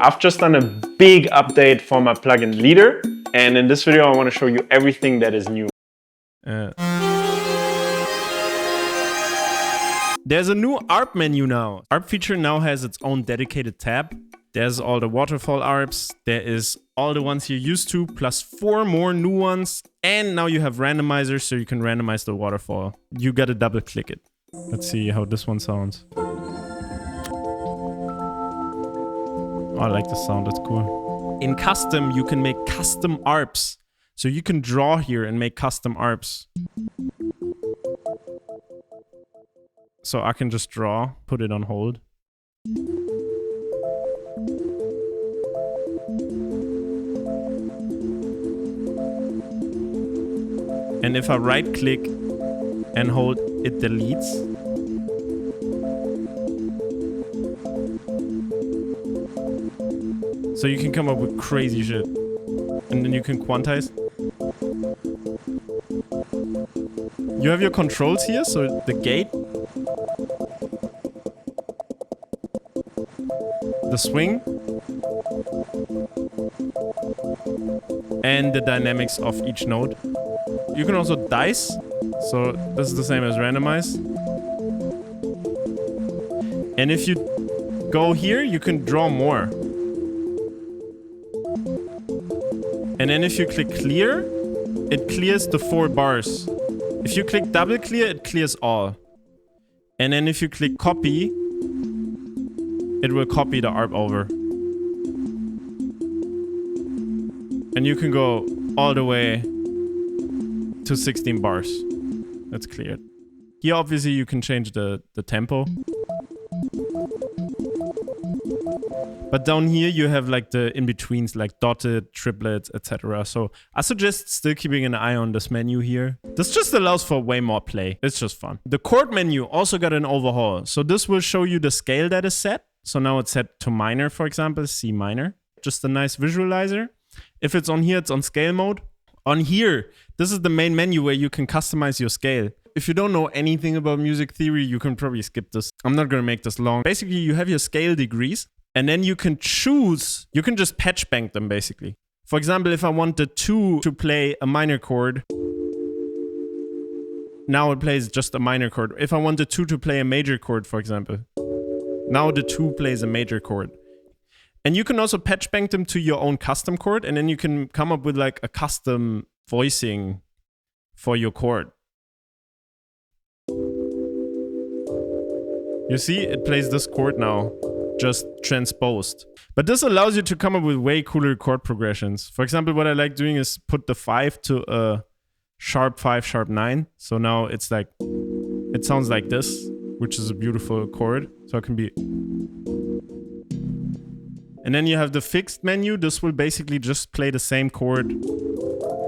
I've just done a big update for my plugin Leadr, and in this video I want to show you everything that is new. There's a new ARP menu now. ARP feature now has its own dedicated tab. There's all the waterfall ARPs, there is all the ones you're used to, plus 4 more new ones, and now you have randomizers so you can randomize the waterfall. You gotta double click it. Let's see how this one sounds. Oh, I like the sound, that's cool. In custom, you can make custom ARPs. So you can draw here and make custom ARPs. So I can just draw, put it on hold. And if I right click and hold, it deletes. So you can come up with crazy shit. And then you can quantize. You have your controls here, so the gate, the swing, and the dynamics of each note. You can also dice, so this is the same as randomize. And if you go here, you can draw more. And then if you click clear, it clears the 4 bars. If you click double clear, it clears all. And then if you click copy, it will copy the ARP over. And you can go all the way to 16 bars. That's cleared. Here obviously you can change the tempo. But down here you have like the in-betweens, like dotted, triplets, etc. So I suggest still keeping an eye on this menu here. This just allows for way more play. It's just fun. The chord menu also got an overhaul. So this will show you the scale that is set. So now it's set to minor, for example, C minor. Just a nice visualizer. If it's on here, it's on scale mode. On here, this is the main menu where you can customize your scale. If you don't know anything about music theory, you can probably skip this. I'm not going to make this long. Basically, you have your scale degrees. And then you can choose, you can just patch bank them basically. For example, if I want the 2 to play a minor chord, now it plays just a minor chord. If I want the 2 to play a major chord, for example, now the 2 plays a major chord. And you can also patch bank them to your own custom chord, and then you can come up with like a custom voicing for your chord. You see, it plays this chord now. Just transposed. But this allows you to come up with way cooler chord progressions. For example, what I like doing is put the 5 to a sharp 5, sharp 9. So now it's like, it sounds like this, which is a beautiful chord. So it can be. And then you have the fixed menu. This will basically just play the same chord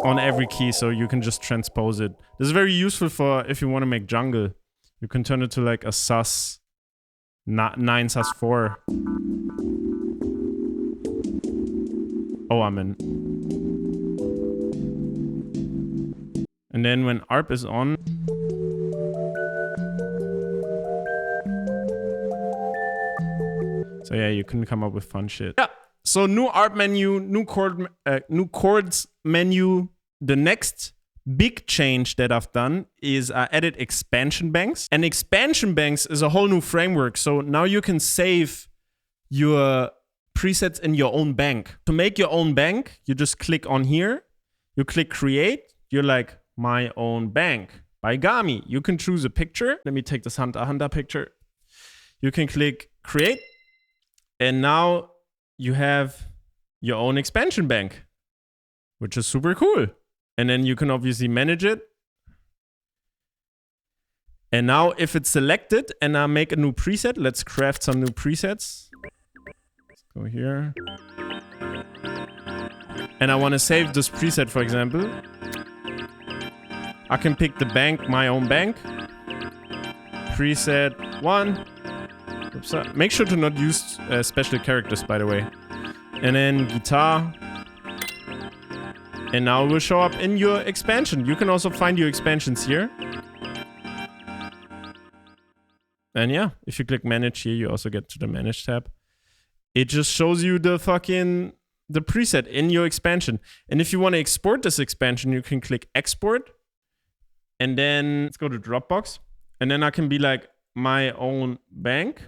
on every key. So you can just transpose it. This is very useful for if you want to make jungle. You can turn it to like a sus. 9 sus 4. Oh, I'm in. And then when ARP is on, so yeah, you can come up with fun shit. Yeah. So new ARP menu, new chords menu. The next big change that I've done is I added expansion banks. And expansion banks is a whole new framework. So now you can save your presets in your own bank. To make your own bank, you just click on here. You click create. You're like, my own bank by Gami. You can choose a picture. Let me take this Hunter picture. You can click create. And now you have your own expansion bank, which is super cool. And then you can obviously manage it. And now if it's selected and I make a new preset, let's craft some new presets. Let's go here. And I want to save this preset, for example. I can pick the bank, my own bank. Preset 1. Oops, make sure to not use special characters, by the way. And then guitar. And now it will show up in your expansion. You can also find your expansions here. And yeah, if you click manage here, you also get to the manage tab. it just shows you the preset in your expansion. And if you want to export this expansion, you can click export. And then let's go to Dropbox. And then I can be like my own bank.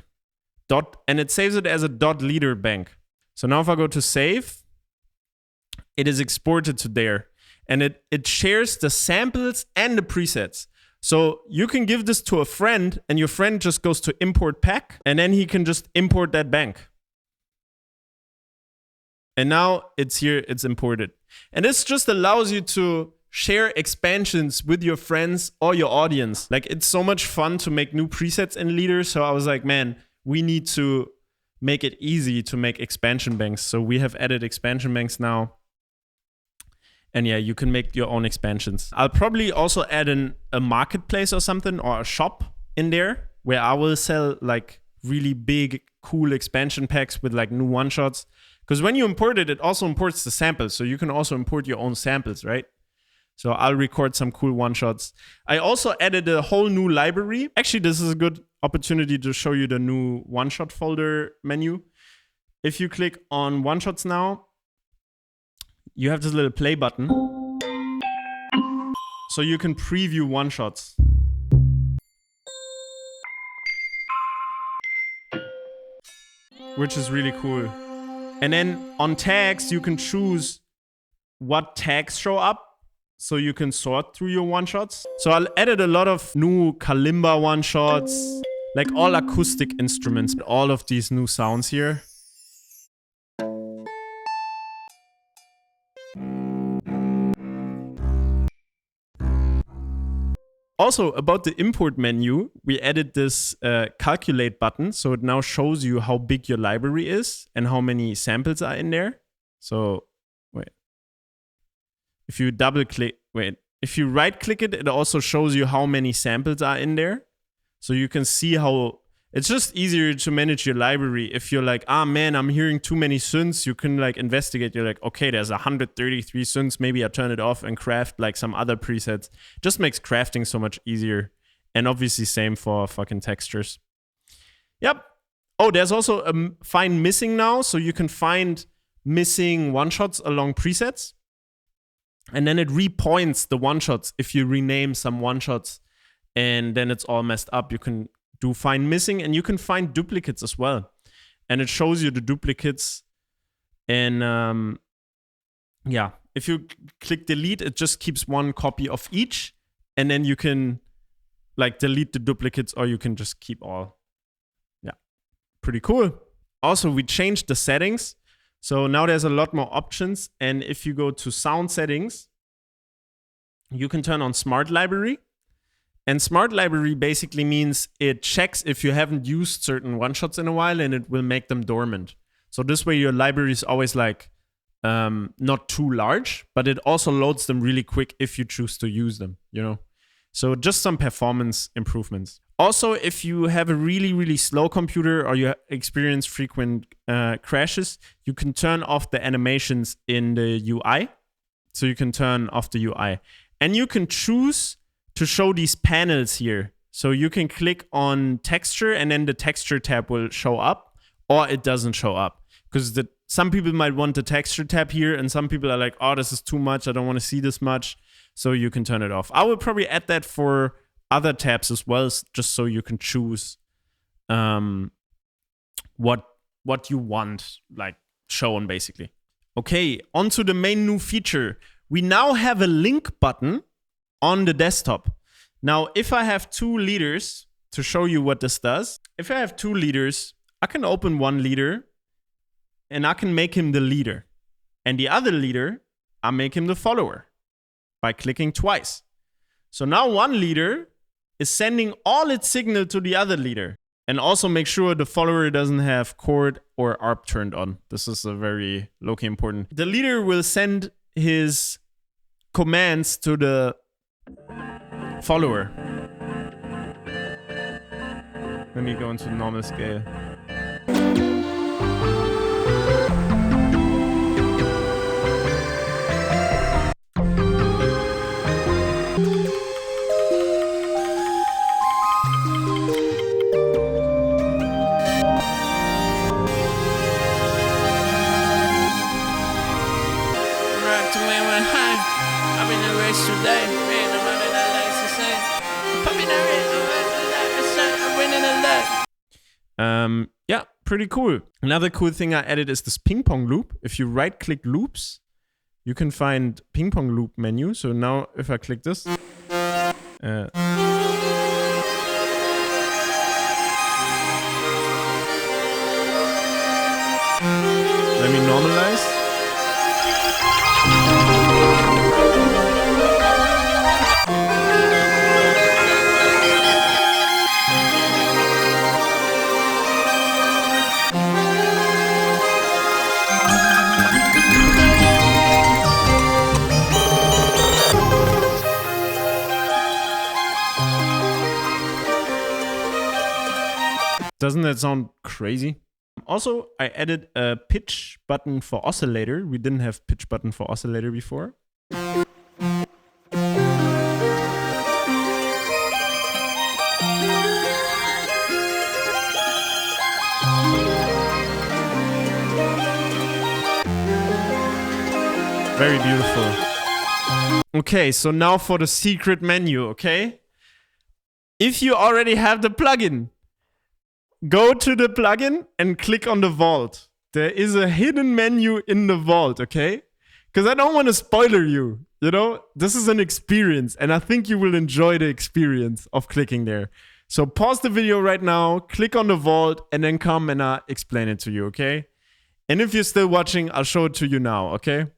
And it saves it as a .leader bank. So now if I go to save, it is exported to there. And it shares the samples and the presets. So you can give this to a friend, and your friend just goes to import pack, and then he can just import that bank. And now it's here, it's imported. And this just allows you to share expansions with your friends or your audience. Like, it's so much fun to make new presets in Leadr. So I was like, man, we need to make it easy to make expansion banks. So we have added expansion banks now. And yeah, you can make your own expansions. I'll probably also add a marketplace or something, or a shop in there, where I will sell like really big, cool expansion packs with like new one-shots. Because when you import it, it also imports the samples. So you can also import your own samples, right? So I'll record some cool one-shots. I also added a whole new library. Actually, this is a good opportunity to show you the new one-shot folder menu. If you click on one-shots now, you have this little play button. So you can preview one-shots. Which is really cool. And then on tags, you can choose what tags show up. So you can sort through your one-shots. So I added a lot of new kalimba one-shots, like all acoustic instruments, all of these new sounds here. Also, about the import menu, we added this calculate button. So it now shows you how big your library is and how many samples are in there. So, wait. If you if you right click it, it also shows you how many samples are in there. So you can see how it's just easier to manage your library. If you're like, ah, man, I'm hearing too many synths, you can like investigate. You're like, okay, there's 133 synths. Maybe I turn it off and craft like some other presets. Just makes crafting so much easier. And obviously same for fucking textures. Yep. Oh, there's also a find missing now. So you can find missing one-shots along presets. And then it repoints the one-shots if you rename some one-shots. And then it's all messed up. You can do find missing, and you can find duplicates as well. And it shows you the duplicates. And yeah, if you click delete, it just keeps one copy of each. And then you can like delete the duplicates, or you can just keep all. Yeah, pretty cool. Also, we changed the settings. So now there's a lot more options. And if you go to sound settings, you can turn on smart library. And smart library basically means it checks if you haven't used certain one-shots in a while, and it will make them dormant. So this way your library is always like not too large, but it also loads them really quick if you choose to use them, you know? So just some performance improvements. Also, if you have a really, really slow computer, or you experience frequent crashes, you can turn off the animations in the UI. So you can turn off the UI. And you can choose to show these panels here. So you can click on texture, and then the texture tab will show up, or it doesn't show up. Because some people might want the texture tab here, and some people are like, oh, this is too much. I don't want to see this much. So you can turn it off. I will probably add that for other tabs as well, just so you can choose what you want, like, shown basically. Okay, onto the main new feature. We now have a link button on the desktop. Now, if I have two leaders, to show you what this does, if I have two leaders, I can open one leader and I can make him the leader. And the other leader, I make him the follower by clicking twice. So now one leader is sending all its signal to the other leader. And also make sure the follower doesn't have chord or arp turned on. This is a very low-key important. The leader will send his commands to the follower. Let me go into normal scale. to me when high. I'm in a race today. Man, I'm running a life to say. I'm in a race, I'm winning a life. Yeah, pretty cool. Another cool thing I added is this ping pong loop. If you right click loops, you can find ping pong loop menu. So now if I click this, let me normalize. Doesn't that sound crazy? Also, I added a pitch button for oscillator. We didn't have pitch button for oscillator before. Very beautiful. Okay, so now for the secret menu, okay? If you already have the plugin, go to the plugin and click on the vault. There is a hidden menu in the vault, okay? Because I don't want to spoiler you, you know? This is an experience, and I think you will enjoy the experience of clicking there. So pause the video right now, click on the vault, and then come and I'll explain it to you, okay? And if you're still watching, I'll show it to you now, okay?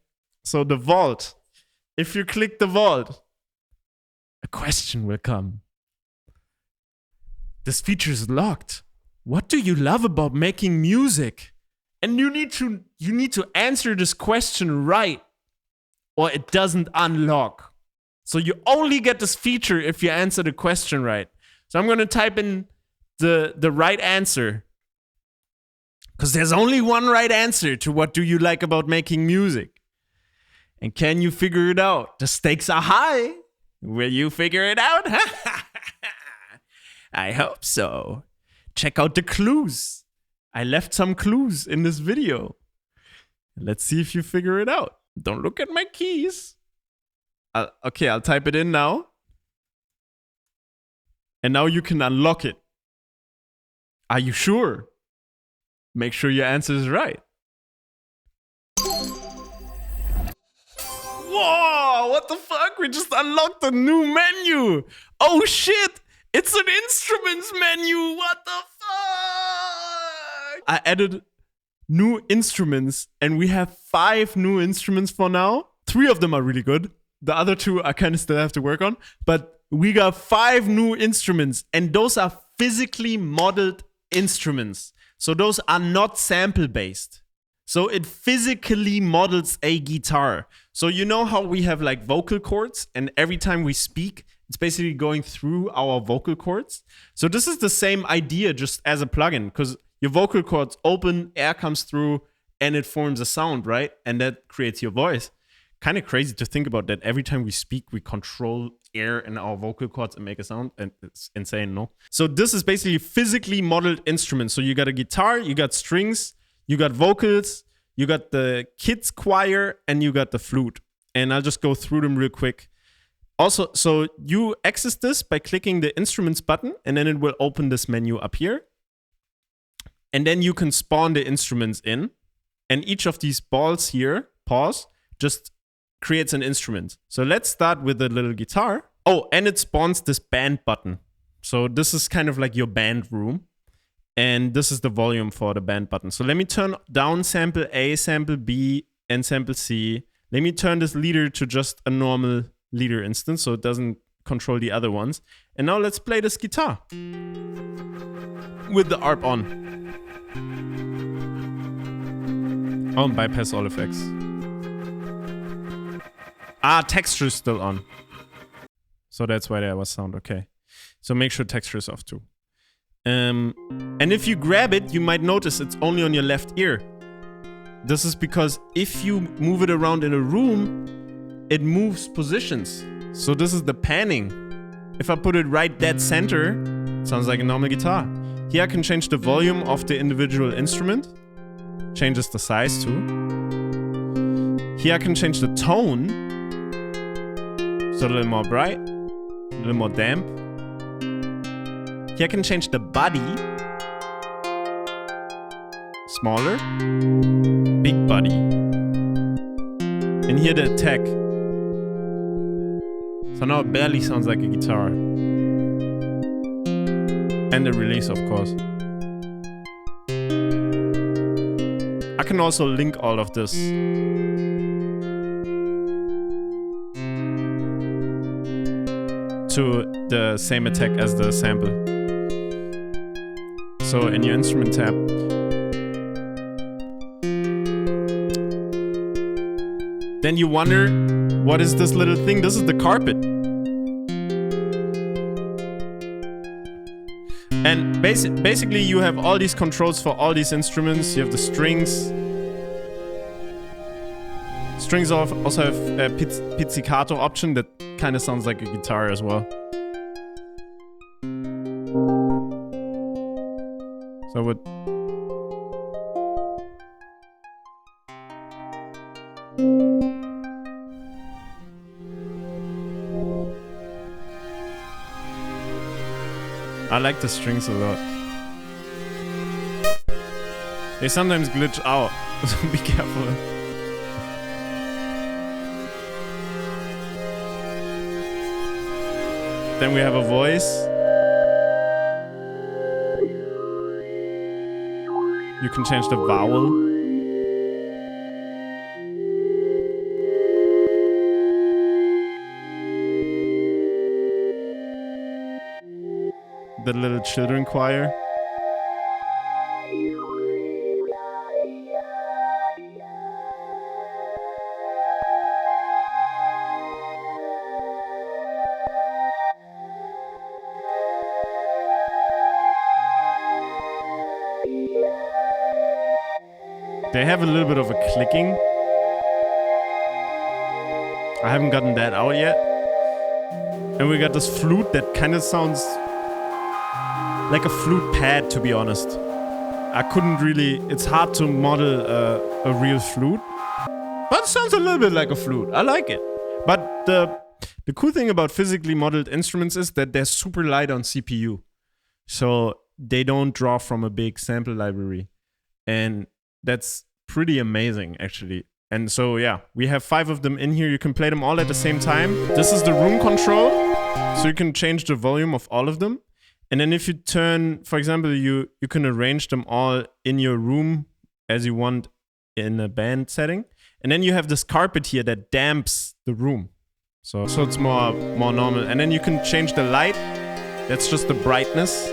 So the vault. If you click the vault, a question will come. This feature is locked. What do you love about making music? And you need to answer this question right, or it doesn't unlock. So you only get this feature if you answer the question right. So I'm gonna type in the right answer, because there's only one right answer to what do you like about making music. And can you figure it out? The stakes are high. Will you figure it out? I hope so. Check out the clues. I left some clues in this video. Let's see if you figure it out. Don't look at my keys. Okay, I'll type it in now. And now you can unlock it. Are you sure? Make sure your answer is right. Whoa, what the fuck? We just unlocked a new menu. Oh shit. It's an instruments menu. What the fuck? I added new instruments, and we have 5 new instruments for now. 3 of them are really good. The other 2 I kind of still have to work on. But we got 5 new instruments, and those are physically modeled instruments. So those are not sample-based. So it physically models a guitar. So you know how we have like vocal cords, and every time we speak, it's basically going through our vocal cords. So this is the same idea just as a plugin, because your vocal cords open, air comes through, and it forms a sound, right? And that creates your voice. Kind of crazy to think about that every time we speak, we control air in our vocal cords and make a sound. And it's insane, no? So this is basically physically modeled instruments. So you got a guitar, you got strings, you got vocals, you got the kids choir, and you got the flute. And I'll just go through them real quick. Also, so you access this by clicking the instruments button, and then it will open this menu up here. And then you can spawn the instruments in. And each of these balls here, pause, just creates an instrument. So let's start with the little guitar. Oh, and it spawns this band button. So this is kind of like your band room. And this is the volume for the band button. So let me turn down sample A, sample B, and sample C. Let me turn this leader to just a normal leader instance so it doesn't control the other ones. And now let's play this guitar with the ARP on. Oh, and bypass all effects. Texture is still on. So that's why there was sound, okay. So make sure texture is off too. And if you grab it, you might notice it's only on your left ear. This is because if you move it around in a room, it moves positions. So this is the panning. If I put it right dead center, it sounds like a normal guitar. Here I can change the volume of the individual instrument. Changes the size too. Here I can change the tone. So a little more bright, a little more damp. Here I can change the body. Smaller, big body. And here the attack. So now it barely sounds like a guitar. And the release, of course. I can also link all of this. To the same attack as the sample. So in your instrument tab, then you wonder, what is this little thing? This is the carpet. And basically you have all these controls for all these instruments. You have the strings. Strings also have a pizzicato option that kind of sounds like a guitar as well. So I would... I like the strings a lot. They sometimes glitch out, so be careful. Then we have a voice. You can change the vowel. The little children choir. They have a little bit of a clicking. I haven't gotten that out yet. And we got this flute that kind of sounds like a flute pad, to be honest. I couldn't really... It's hard to model a real flute. But it sounds a little bit like a flute. I like it. But the cool thing about physically modeled instruments is that they're super light on CPU. So they don't draw from a big sample library. And that's pretty amazing, actually. And so, yeah, we have 5 of them in here. You can play them all at the same time. This is the room control. So you can change the volume of all of them. And then if you turn, for example, you can arrange them all in your room as you want in a band setting. And then you have this carpet here that damps the room. So it's more normal. And then you can change the light. That's just the brightness.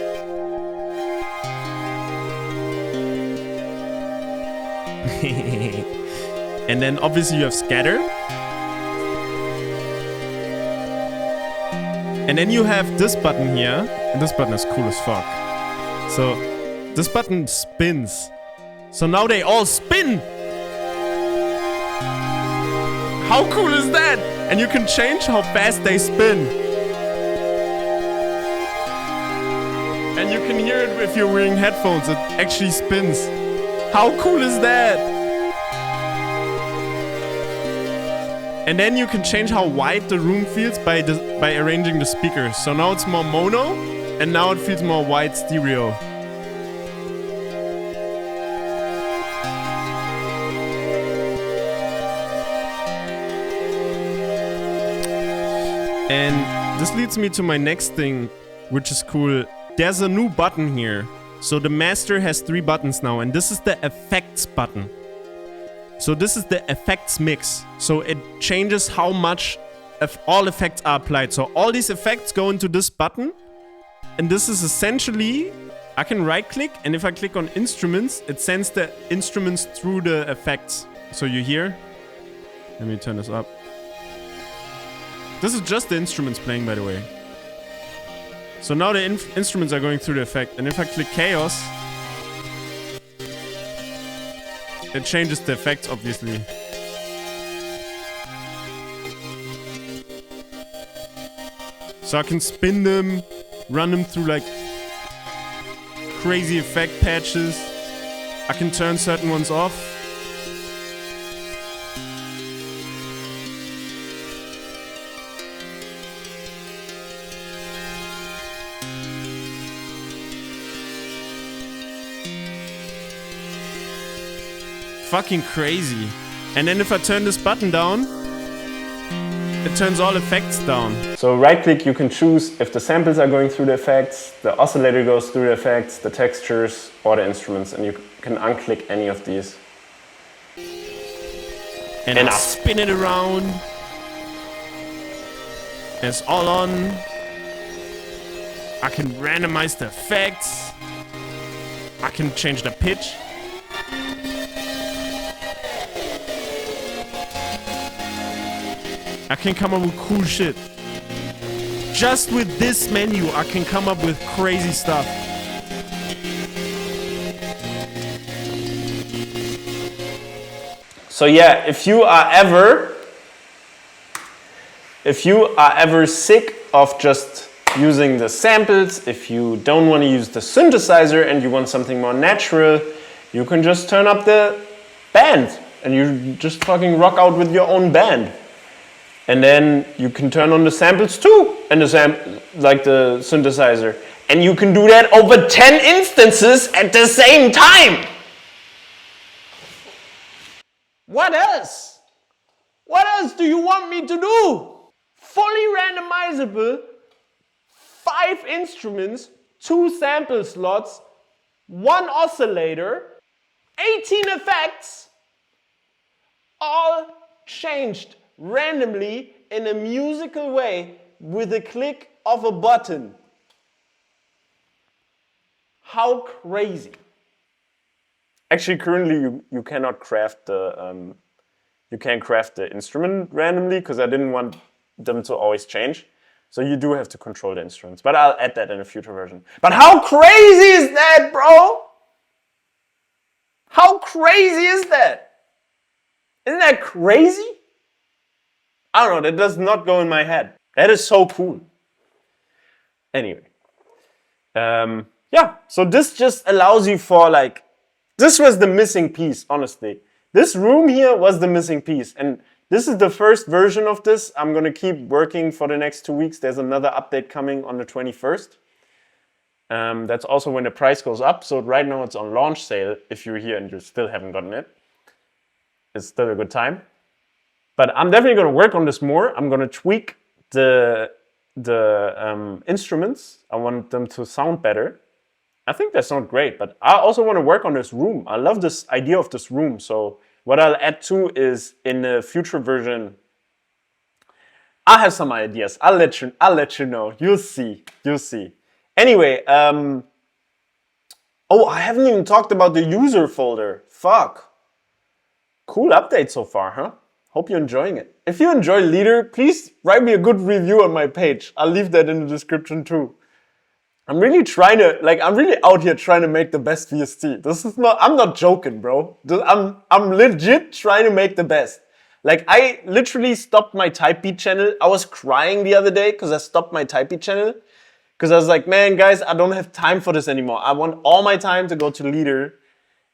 And then obviously you have scatter. And then you have this button here. And this button is cool as fuck. So this button spins. So now they all spin. How cool is that? And you can change how fast they spin. And you can hear it if you're wearing headphones. It actually spins. How cool is that? And then you can change how wide the room feels by arranging the speakers. So now it's more mono, and now it feels more wide stereo. And this leads me to my next thing, which is cool. There's a new button here. So the master has 3 buttons now, and this is the effects button. So this is the effects mix. So it changes how much all effects are applied. So all these effects go into this button. And this is essentially, I can right click, and if I click on instruments, it sends the instruments through the effects. So you hear, let me turn this up. This is just the instruments playing, by the way. So now the instruments are going through the effect. And if I click chaos, it changes the effects, obviously. So I can spin them, run them through like crazy effect patches. I can turn certain ones off. fucking crazy. And then if I turn this button down, it turns all effects down. So right click, you can choose if the samples are going through the effects, the oscillator goes through the effects, the textures, or the instruments, and you can unclick any of these. And I spin it around. And it's all on. I can randomize the effects. I can change the pitch. I can come up with cool shit. Just with this menu, I can come up with crazy stuff. So yeah, if you are ever sick of just using the samples, if you don't want to use the synthesizer and you want something more natural, you can just turn up the band and you just fucking rock out with your own band. And then you can turn on the samples too, and like the synthesizer. And you can do that over 10 instances at the same time. What else? What else do you want me to do? Fully randomizable, 5 instruments, 2 sample slots, 1 oscillator, 18 effects, all changed randomly in a musical way with a click of a button. How crazy. Actually, currently you cannot craft the you can't craft the instrument randomly because I didn't want them to always change. So you do have to control the instruments, but I'll add that in a future version. But how crazy is that, bro? How crazy is that? Isn't that crazy? I don't know, that does not go in my head. That is so cool. Anyway. Yeah, so this just allows you for like, this was the missing piece, honestly. This room here was the missing piece. And this is the first version of this. I'm gonna keep working for the next 2 weeks. There's another update coming on the 21st. That's also when the price goes up. So right now it's on launch sale. If you're here and you still haven't gotten it, it's still a good time. But I'm definitely going to work on this more. I'm going to tweak the instruments. I want them to sound better. I think they sound great, but I also want to work on this room. I love this idea of this room. So what I'll add to is in the future version, I have some ideas. I'll let you know. You'll see. Anyway, oh, I haven't even talked about the user folder. Fuck. Cool update so far, huh? Hope you're enjoying it. If you enjoy Leadr, please write me a good review on my page. I'll leave that in the description too. I'm really out here trying to make the best VST. I'm not joking, bro. I'm legit trying to make the best. Like, I literally stopped my type beat channel. I was crying the other day because I stopped my type beat channel. Because I was like, man, guys, I don't have time for this anymore. I want all my time to go to Leadr.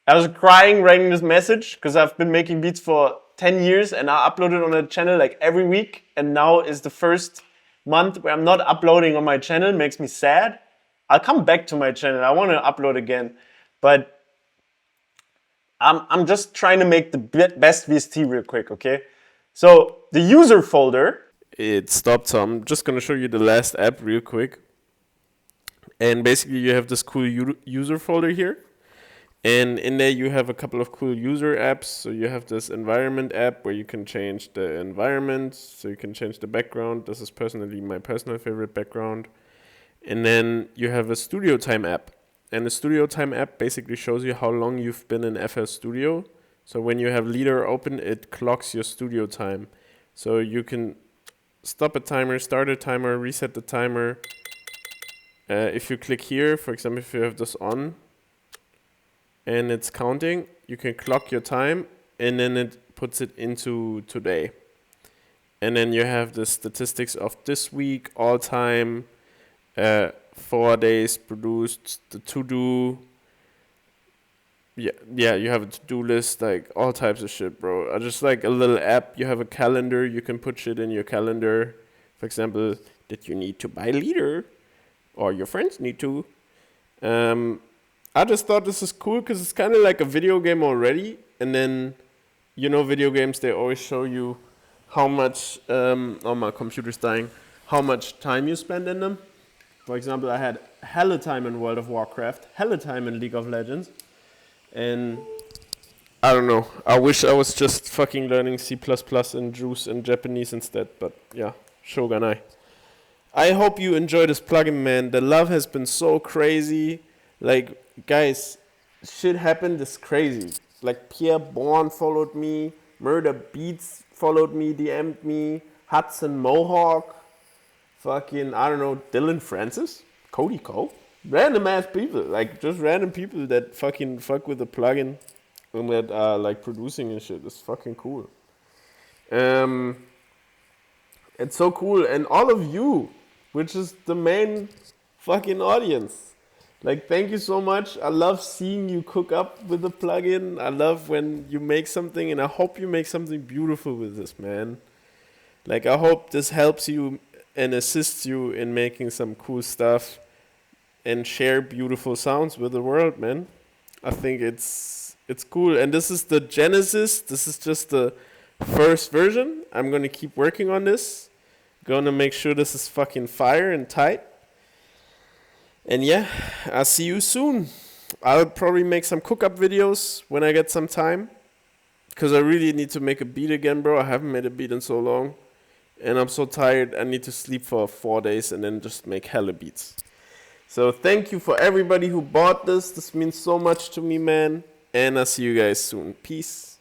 I was crying writing this message because I've been making beats for 10 years and I uploaded on a channel like every week. And now is the first month where I'm not uploading on my channel. It makes me sad. I'll come back to my channel. I want to upload again. But I'm just trying to make the best VST real quick, okay? So the user folder. It stopped, so I'm just going to show you the last app real quick. And basically you have this cool user folder here. And in there you have a couple of cool user apps. So you have this environment app where you can change the environment. So you can change the background. This is personally my personal favorite background. And then you have a studio time app. And the studio time app basically shows you how long you've been in FL Studio. So when you have Leadr open, it clocks your studio time. So you can stop a timer, start a timer, reset the timer. If you click here, for example, if you have this on, and it's counting, you can clock your time and then it puts it into today. And then you have the statistics of this week, all time, 4 days produced, the to-do. Yeah, you have a to-do list, like all types of shit, bro. I just like a little app. You have a calendar, you can put shit in your calendar. For example, that you need to buy Leadr or your friends need to. I just thought this is cool because it's kind of like a video game already. and then, you know, video games, they always show you how much, oh, my computer's dying, how much time you spend in them. For example, I had hella time in World of Warcraft, hella time in League of Legends, and I don't know. I wish I was just fucking learning C++ and Juice and Japanese instead, but yeah, shogunai. I hope you enjoy this plugin, man. The love has been so crazy. Like, guys, shit happened is crazy. Like, Pierre Bourne followed me, Murder Beats followed me, DM'd me, Hudson Mohawk, fucking, I don't know, Dylan Francis, Cody Cole. Random ass people, like just random people that fucking fuck with the plugin and that are like producing and shit. It's fucking cool. It's so cool. And all of you, which is the main fucking audience. Like, thank you so much. I love seeing you cook up with the plugin. I love when you make something, and I hope you make something beautiful with this, man. Like, I hope this helps you and assists you in making some cool stuff and share beautiful sounds with the world, man. I think it's cool. And this is the Genesis. This is just the first version. I'm going to keep working on this. Gonna make sure this is fucking fire and tight. And yeah, I'll see you soon. I'll probably make some cook-up videos when I get some time. Because I really need to make a beat again, bro. I haven't made a beat in so long. And I'm so tired. I need to sleep for 4 days and then just make hella beats. So thank you for everybody who bought this. This means so much to me, man. And I'll see you guys soon. Peace.